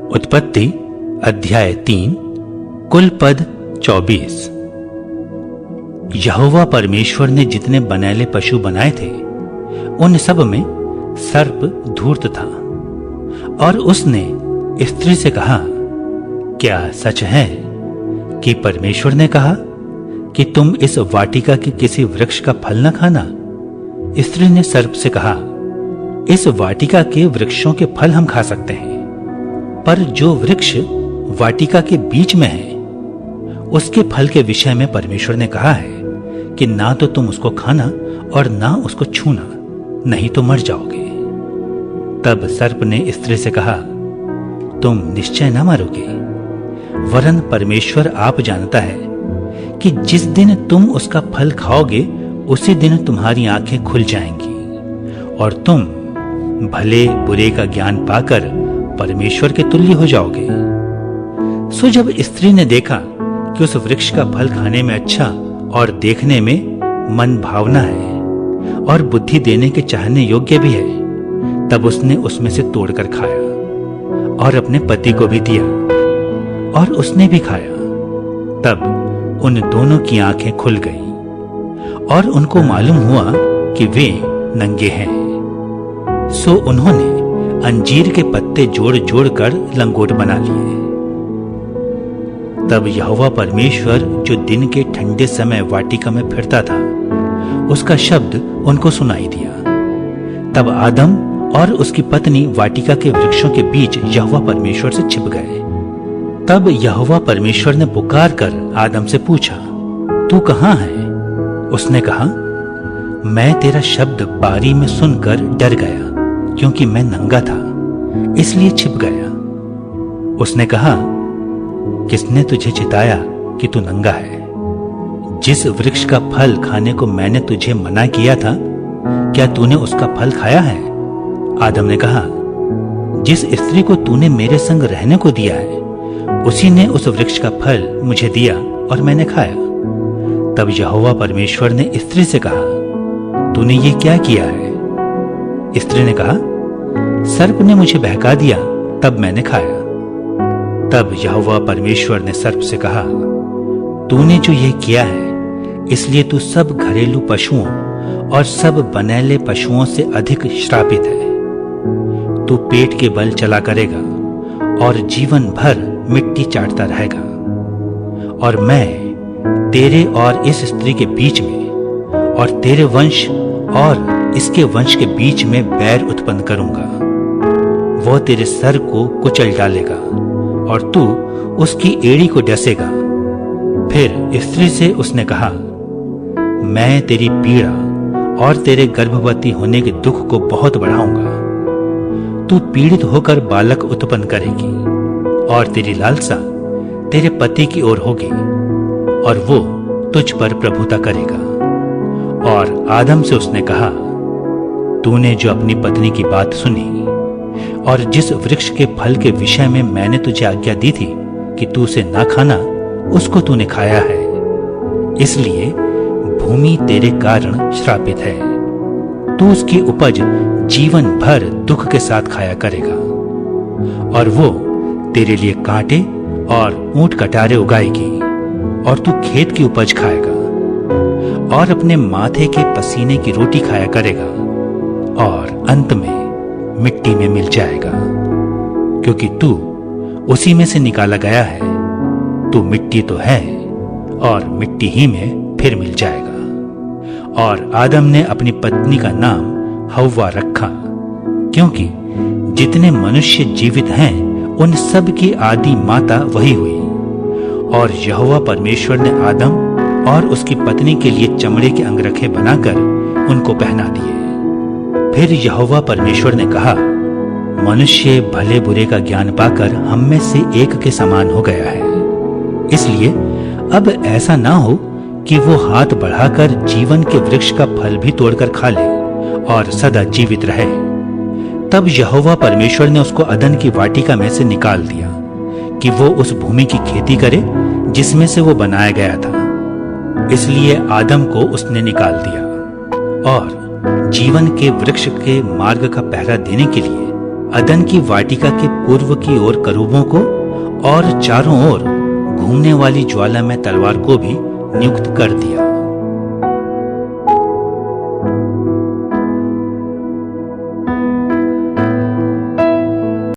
उत्पत्ति अध्याय 3 कुल पद 24। यहोवा परमेश्वर ने जितने बनैले पशु बनाए थे उन सब में सर्प धूर्त था। और उसने स्त्री से कहा, क्या सच है कि परमेश्वर ने कहा कि तुम इस वाटिका के किसी वृक्ष का फल न खाना? स्त्री ने सर्प से कहा, इस वाटिका के वृक्षों के फल हम खा सकते हैं, पर जो वृक्ष वाटिका के बीच में है उसके फल के विषय में परमेश्वर ने कहा है कि ना तो तुम उसको खाना और ना उसको छूना, नहीं तो मर जाओगे। तब सर्प ने स्त्री से कहा, तुम निश्चय न मरोगे, वरन परमेश्वर आप जानता है कि जिस दिन तुम उसका फल खाओगे उसी दिन तुम्हारी आंखें खुल जाएंगी और तुम भले बुरे का ज्ञान पाकर परमेश्वर के तुल्य हो जाओगे। सो जब स्त्री ने देखा कि उस वृक्ष का फल खाने में अच्छा और देखने में मन भावना है और बुद्धि देने के चाहने योग्य भी है, तब उसने उसमें से तोड़कर खाया और अपने पति को भी दिया और उसने भी खाया। तब उन दोनों की आंखें खुल गईं और उनको मालूम हुआ कि वे नंगे हैं। सो उन्होंने अंजीर के पत्ते जोड़ जोड़ कर लंगोट बना लिए। तब यहोवा परमेश्वर जो दिन के ठंडे समय वाटिका में फिरता था, उसका शब्द उनको सुनाई दिया। तब आदम और उसकी पत्नी वाटिका के वृक्षों के बीच यहोवा परमेश्वर से छिप गए। तब यहोवा परमेश्वर ने पुकार कर आदम से पूछा, तू कहाँ है? उसने कहा, मैं तेरा शब्द बारी में सुनकर डर गया, क्योंकि मैं नंगा था, इसलिए छिप गया। उसने कहा, किसने तुझे चिताया कि तू नंगा है? जिस वृक्ष का फल खाने को मैंने तुझे मना किया था, क्या तूने उसका फल खाया है? आदम ने कहा, जिस स्त्री को तूने मेरे संग रहने को दिया है उसी ने उस वृक्ष का फल मुझे दिया और मैंने खाया। तब यहोवा परमेश्वर ने स्त्री से कहा, तूने ये क्या किया है? स्त्री ने कहा, सर्प ने मुझे बहका दिया, तब मैंने खाया। तब यहोवा परमेश्वर ने सर्प से कहा, तूने जो ये किया है इसलिए तू सब घरेलू पशुओं और सब बनैले पशुओं से अधिक श्रापित है। तू पेट के बल चला करेगा और जीवन भर मिट्टी चाटता रहेगा। और मैं तेरे और इस स्त्री के बीच में और तेरे वंश और इसके वंश के बीच में बैर उत्पन्न करूंगा। वो तेरे सर को कुचल डालेगा और तू उसकी एड़ी को डसेगा। फिर स्त्री से उसने कहा, मैं तेरी पीड़ा और तेरे गर्भवती होने के दुख को बहुत बढ़ाऊंगा। तू पीड़ित होकर बालक उत्पन्न करेगी और तेरी लालसा तेरे पति की ओर होगी और वो तुझ पर प्रभुता करेगा। और आदम से उसने कहा, तूने जो अपनी पत्नी की बात सुनी और जिस वृक्ष के फल के विषय में मैंने तुझे आज्ञा दी थी कि तू उसे ना खाना, उसको तूने खाया है, इसलिए भूमि तेरे कारण श्रापित है। तू उसकी उपज जीवन भर दुख के साथ खाया करेगा और वो तेरे लिए कांटे और ऊंट कटारे उगाएगी और तू खेत की उपज खाएगा और अपने माथे के पसीने की रोटी खाया करेगा और अंत में मिट्टी में मिल जाएगा, क्योंकि तू उसी में से निकाला गया है। तू मिट्टी तो है और मिट्टी ही में फिर मिल जाएगा। और आदम ने अपनी पत्नी का नाम हव्वा रखा, क्योंकि जितने मनुष्य जीवित हैं उन सब की आदि माता वही हुई। और यहोवा परमेश्वर ने आदम और उसकी पत्नी के लिए चमड़े के अंगरखे बनाकर उनको पहना दिए। फिर यहोवा परमेश्वर ने कहा, मनुष्य भले बुरे का ज्ञान पाकर हम में से एक के समान हो गया है, इसलिए अब ऐसा ना हो कि वो हाथ बढ़ाकर जीवन के वृक्ष का फल भी तोड़कर खा ले और सदा जीवित रहे। तब यहोवा परमेश्वर ने उसको अदन की वाटिका में से निकाल दिया कि वो उस भूमि की खेती करे जिसमें से वो बनाया गया था। इसलिए आदम को उसने निकाल दिया और जीवन के वृक्ष के मार्ग का पहरा देने के लिए अदन की वाटिका के पूर्व की ओर करूबों को और चारों ओर घूमने वाली ज्वाला में तलवार को भी नियुक्त कर दिया।